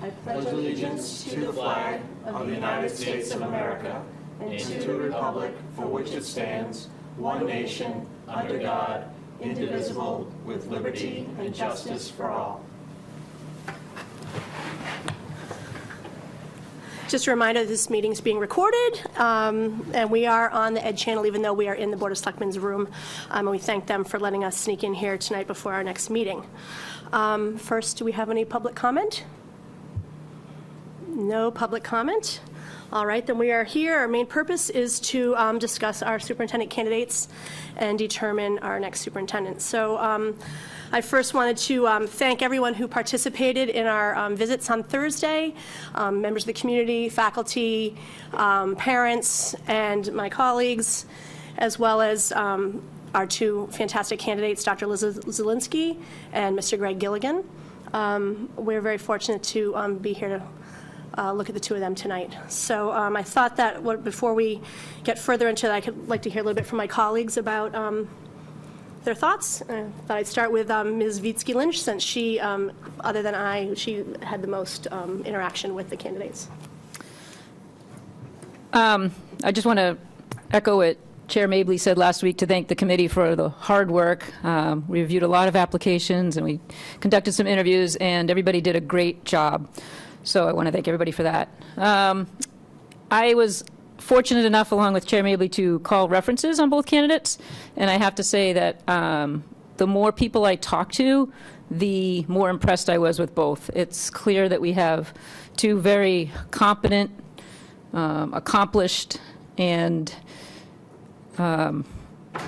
I pledge allegiance to the flag of the United States of America and to the republic for which it stands, one nation, under God, indivisible, with liberty and justice for all. Just a reminder, this meeting is being recorded, and we are on the Ed channel, even though we are in the Board of Selectmen's room, and we thank them for letting us sneak in here tonight before our next meeting. First, do we have any public comment? No public comment. All right, then we are here. Our main purpose is to discuss our superintendent candidates and determine our next superintendent. So I first wanted to thank everyone who participated in our visits on Thursday, members of the community, faculty, parents, and my colleagues, as well as our two fantastic candidates, Dr. Liz Zielinski and Mr. Greg Gilligan. We're very fortunate to be here to look at the two of them tonight. So I thought that before we get further into that, I'd like to hear a little bit from my colleagues about their thoughts. I thought I'd start with Ms. Vitsky-Lynch, since she, other than she had the most interaction with the candidates. I just want to echo what Chair Mabley said last week, to thank the committee for the hard work. We reviewed a lot of applications and we conducted some interviews, and everybody did a great job. So I want to thank everybody for that. I was fortunate enough, along with Chair Mabley, to call references on both candidates, and I have to say that the more people I talked to, the more impressed I was with both. It's clear that we have two very competent, accomplished, and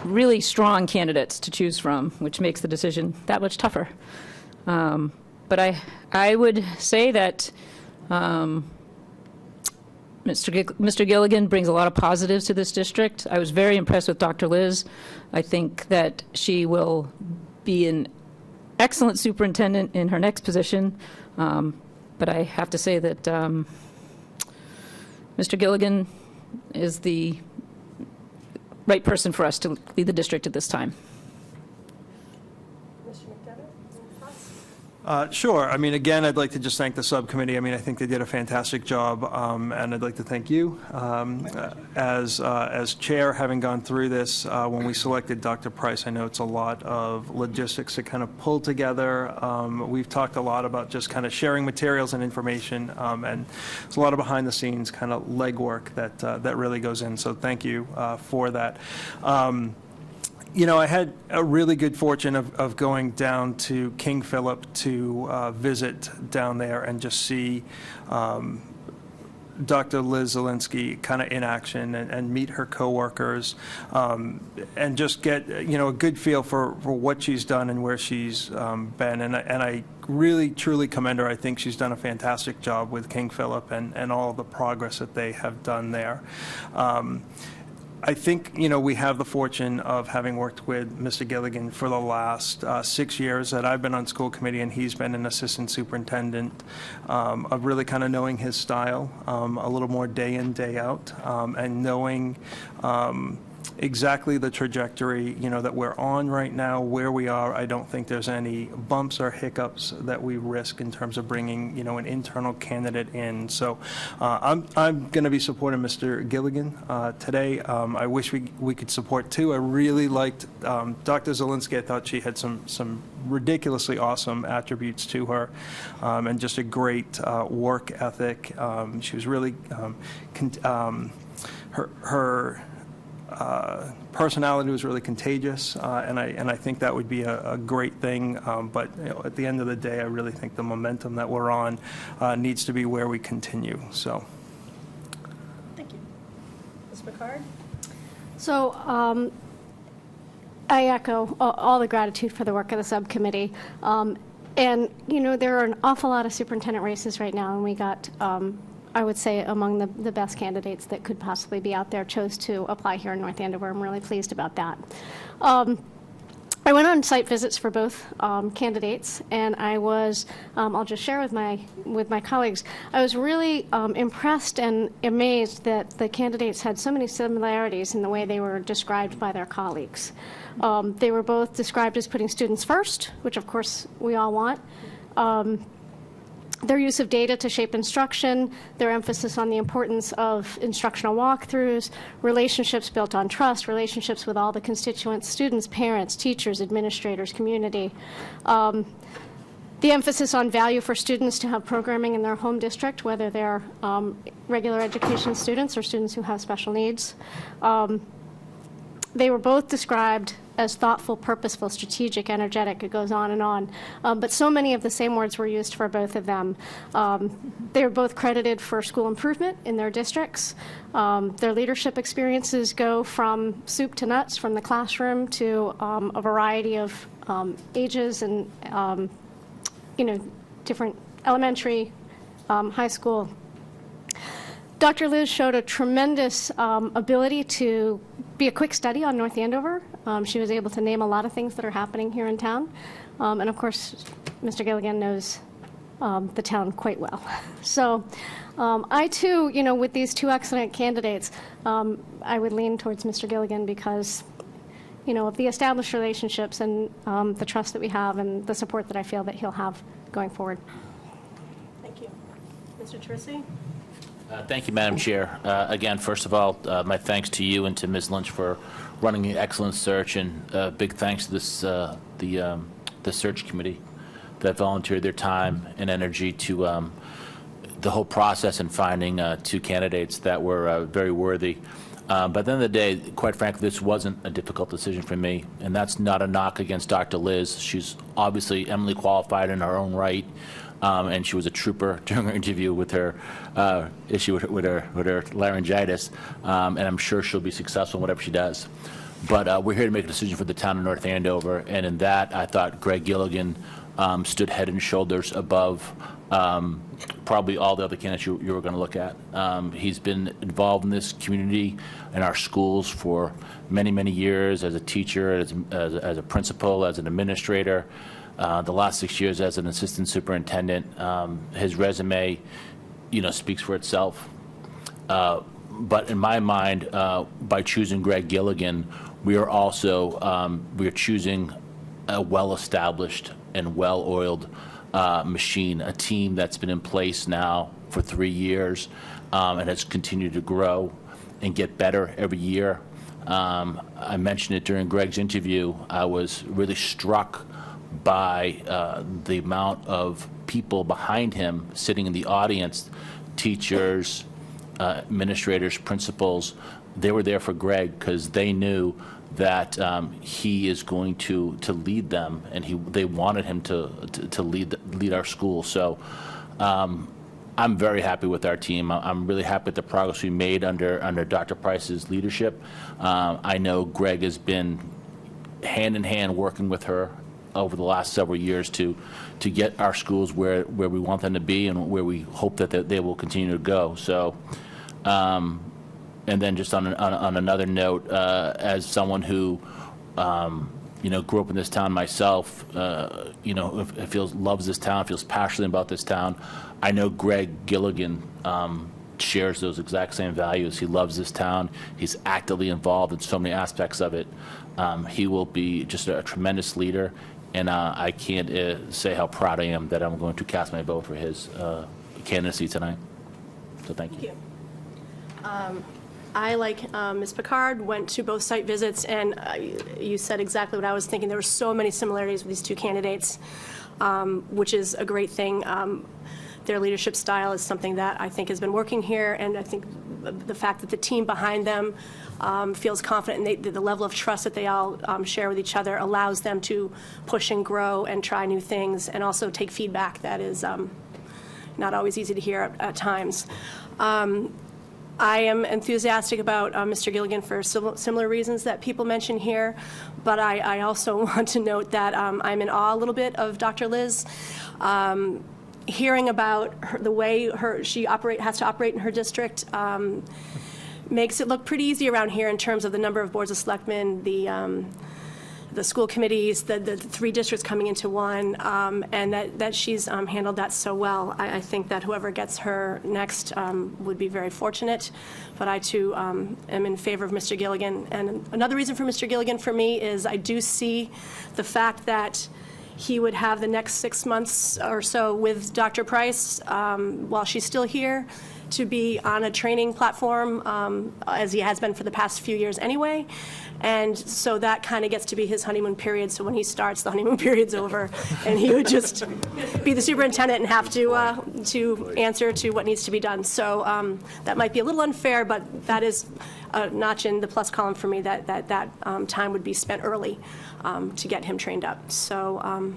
really strong candidates to choose from, which makes the decision that much tougher. But I would say that Mr. Gilligan brings a lot of positives to this district. I was very impressed with Dr. Liz. I think that she will be an excellent superintendent in her next position. But I have to say that Mr. Gilligan is the right person for us to lead the district at this time. Sure. I mean, again, I'd like to just thank the subcommittee. I mean, I think they did a fantastic job, and I'd like to thank you as chair, having gone through this. When we selected Dr. Price, I know it's a lot of logistics to kind of pull together. We've talked a lot about just kind of sharing materials and information, and it's a lot of behind-the-scenes kind of legwork that really goes in. So thank you for that. You know, I had a really good fortune of going down to King Philip to visit down there and just see Dr. Liz Zielinski kind of in action and meet her coworkers, and just get, you know, a good feel for what she's done and where she's been. And I really, truly commend her. I think she's done a fantastic job with King Philip and all the progress that they have done there. I think, you know, we have the fortune of having worked with Mr. Gilligan for the last 6 years that I've been on school committee, and he's been an assistant superintendent, of really kind of knowing his style a little more day in, day out, and knowing exactly the trajectory, you know, that we're on right now, where we are. I don't think there's any bumps or hiccups that we risk in terms of bringing, you know, an internal candidate in. So I'm going to be supporting Mr. Gilligan today. I wish we could support two. I really liked Dr. Zielinski. I thought she had some ridiculously awesome attributes to her, and just a great work ethic. She was really her personality was really contagious, and I think that would be a great thing. But you know, at the end of the day, I really think the momentum that we're on needs to be where we continue. So, Thank you. Ms. Picard? So I echo all the gratitude for the work of the subcommittee. And, you know, there are an awful lot of superintendent races right now, and we got I would say among the best candidates that could possibly be out there chose to apply here in North Andover. I'm really pleased about that. I went on site visits for both candidates, and I was, I'll just share with my colleagues, I was really impressed and amazed that the candidates had so many similarities in the way they were described by their colleagues. They were both described as putting students first, which of course we all want. Their use of data to shape instruction, their emphasis on the importance of instructional walkthroughs, relationships built on trust, relationships with all the constituents, students, parents, teachers, administrators, community. The emphasis on value for students to have programming in their home district, whether they're regular education students or students who have special needs. They were both described as thoughtful, purposeful, strategic, energetic. It goes on and on. But so many of the same words were used for both of them. They were both credited for school improvement in their districts. Their leadership experiences go from soup to nuts, from the classroom to a variety of ages and different elementary, high school. Dr. Liz showed a tremendous ability to be a quick study on North Andover. She was able to name a lot of things that are happening here in town. And of course, Mr. Gilligan knows the town quite well. So I too, with these two excellent candidates, I would lean towards Mr. Gilligan because of the established relationships and the trust that we have and the support that I feel that he'll have going forward. Thank you. Mr. Teresi? Thank you, Madam Chair. Again, first of all, my thanks to you and to Ms. Lynch for running an excellent search, and big thanks to this the search committee that volunteered their time and energy to the whole process in finding two candidates that were very worthy. But at the end of the day, quite frankly, this wasn't a difficult decision for me, and that's not a knock against Dr. Liz. She's obviously eminently qualified in her own right, and she was a trooper during her interview with her issue with her laryngitis, and I'm sure she'll be successful in whatever she does. But we're here to make a decision for the town of North Andover, and in that, I thought Greg Gilligan stood head and shoulders above probably all the other candidates you were going to look at. He's been involved in this community and our schools for many, many years as a teacher, as a principal, as an administrator. The last 6 years as an assistant superintendent. His resume, speaks for itself. But in my mind, by choosing Greg Gilligan, we are also we are choosing a well-established and well-oiled machine, a team that's been in place now for 3 years and has continued to grow and get better every year. I mentioned it during Greg's interview. I was really struck by the amount of people behind him sitting in the audience, teachers, administrators, principals. They were there for Greg because they knew that he is going to lead them, and they wanted him to lead our school. So I'm very happy with our team. I'm really happy with the progress we made under Dr. Price's leadership. I know Greg has been hand in hand working with her over the last several years to get our schools where we want them to be and where we hope that they will continue to go. So, and then just on another note, as someone who grew up in this town myself, loves this town, feels passionate about this town. I know Greg Gilligan shares those exact same values. He loves this town. He's actively involved in so many aspects of it. He will be just a tremendous leader. And I can't say how proud I am that I'm going to cast my vote for his candidacy tonight. So thank you. I, like Ms. Picard, went to both site visits, and you said exactly what I was thinking. There were so many similarities with these two candidates, which is a great thing. Their leadership style is something that I think has been working here, and I think the fact that the team behind them feels confident, and the level of trust that they all share with each other allows them to push and grow and try new things, and also take feedback that is not always easy to hear at times. I am enthusiastic about Mr. Gilligan for similar reasons that people mention here, but I also want to note that I'm in awe a little bit of Dr. Liz. Hearing about the way she has to operate in her district makes it look pretty easy around here in terms of the number of boards of selectmen, the school committees, the 3 districts coming into one, and that she's handled that so well. I think that whoever gets her next would be very fortunate, but I too am in favor of Mr. Gilligan. And another reason for Mr. Gilligan for me is I do see the fact that he would have the next 6 months or so with Dr. Price while she's still here to be on a training platform, as he has been for the past few years anyway. And so that kind of gets to be his honeymoon period. So when he starts, the honeymoon period's over, and he would just be the superintendent and have to answer to what needs to be done. So that might be a little unfair, but that is a notch in the plus column for me that time would be spent early to get him trained up. So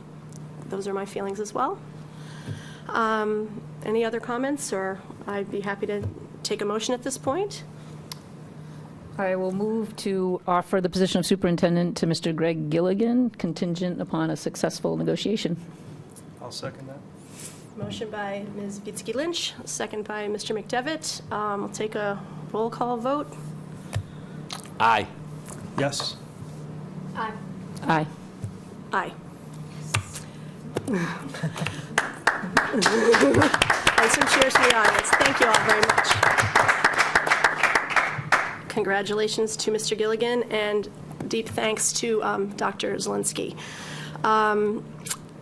those are my feelings as well. Any other comments, or I'd be happy to take a motion at this point. I will move to offer the position of superintendent to Mr. Greg Gilligan, contingent upon a successful negotiation. I'll second that. Motion by Ms. Vitsky Lynch, second by Mr. McDevitt. We'll take a roll call vote. Aye. Yes. Aye. Aye. Aye. And some cheers from the audience. Thank you all very much. Congratulations to Mr. Gilligan, and deep thanks to Dr. Zielinski.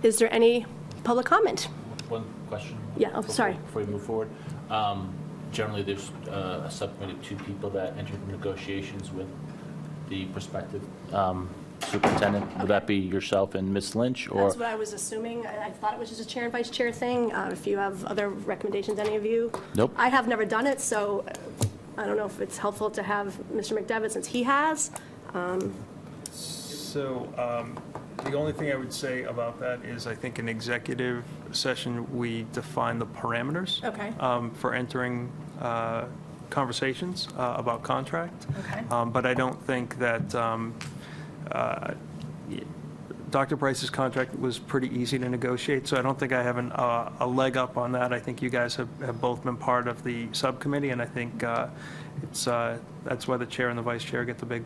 Is there any public comment? One question? Yeah, oh, sorry. Before we move forward. Generally, there's a subcommittee of 2 people that enter negotiations with the prospective superintendent. Would that be yourself and Ms. Lynch? Or That's what I was assuming. I thought it was just a chair and vice chair thing. If you have other recommendations, any of you? Nope. I have never done it, so I don't know if it's helpful to have Mr. McDevitt since he has. So the only thing I would say about that is I think in executive session, we define the parameters Okay. For entering conversations about contract. Okay. But I don't think that Dr. Price's contract was pretty easy to negotiate, so I don't think I have a leg up on that. I think you guys have both been part of the subcommittee, and I think that's why the chair and the vice chair get the big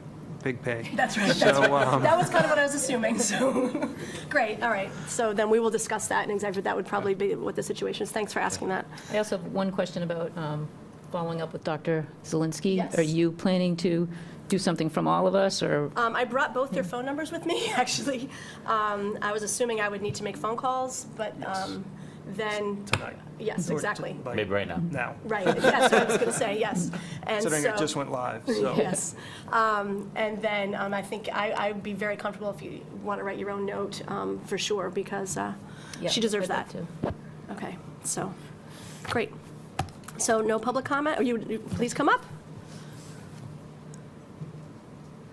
pay. That's right. So, That was kind of what I was assuming, so, great, all right. So then we will discuss that in executive. That would probably be what the situation is. Thanks for asking that. I also have one question about following up with Dr. Zielinski. Yes. Are you planning to do something from all of us, or? I brought both their phone numbers with me, actually. I was assuming I would need to make phone calls, but then, Tonight. yes, Or exactly. like maybe right now? Now. Right, that's what I was going to say, yes. And Considering so, it just went live, so. yes. And then I think I would be very comfortable if you want to write your own note, for sure, because Yeah, she deserves I'd like that. to. Okay, so, great. So no public comment? You please come up.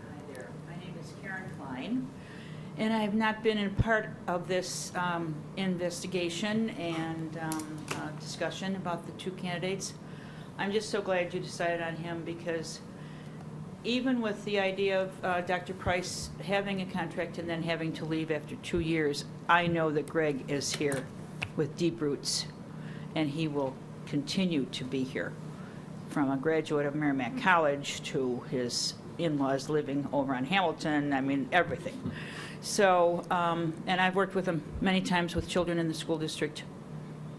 Hi there. My name is Karen Klein, and I have not been a part of this investigation and discussion about the 2 candidates. I'm just so glad you decided on him, because even with the idea of Dr. Price having a contract and then having to leave after 2 years, I know that Greg is here with deep roots, and he will continue to be here. From a graduate of Merrimack College to his in-laws living over on Hamilton, I mean, everything. So, and I've worked with him many times with children in the school district,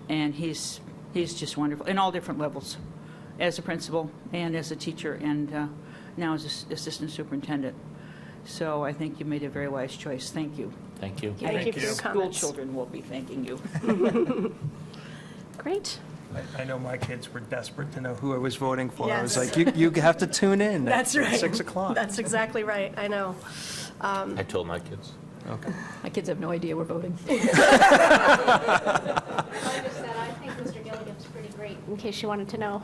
and he's just wonderful, in all different levels, as a principal and as a teacher, and now as assistant superintendent. So I think you made a very wise choice. Thank you. Thank you. Thank you for your School comments. children will be thanking you. Great. I know my kids were desperate to know who I was voting for. I was Yes. like, you have to tune in That's at right. 6 o'clock. That's exactly right, I know. I told my kids. Okay. My kids have no idea we're voting. Like I said, I think Mr. Gilligan's pretty great, in case you wanted to know.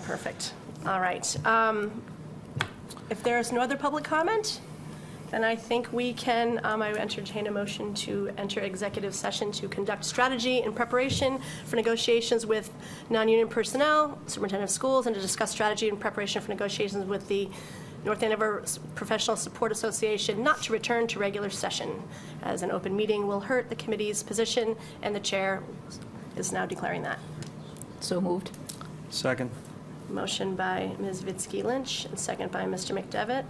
Perfect. All right. If there's no other public comment, then I think we can, I entertain a motion to enter executive session to conduct strategy in preparation for negotiations with non-union personnel, superintendent of schools, and to discuss strategy in preparation for negotiations with the North Andover Professional Support Association, not to return to regular session, as an open meeting will hurt the committee's position, and the chair is now declaring that. So moved. Second. Motion by Ms. Vitsky Lynch and second by Mr. McDevitt.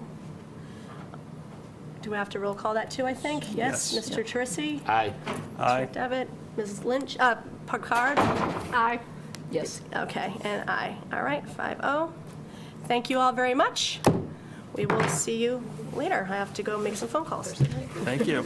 Do we have to roll call that too, I think? Yes. Yes. Mr. Tursi? Aye. Aye. McDevitt? Ms. Lynch? Picard? Aye. Yes. Okay, and aye. All right, 5-0. Thank you all very much. we will see you later. I have to go make some phone calls. Thank you.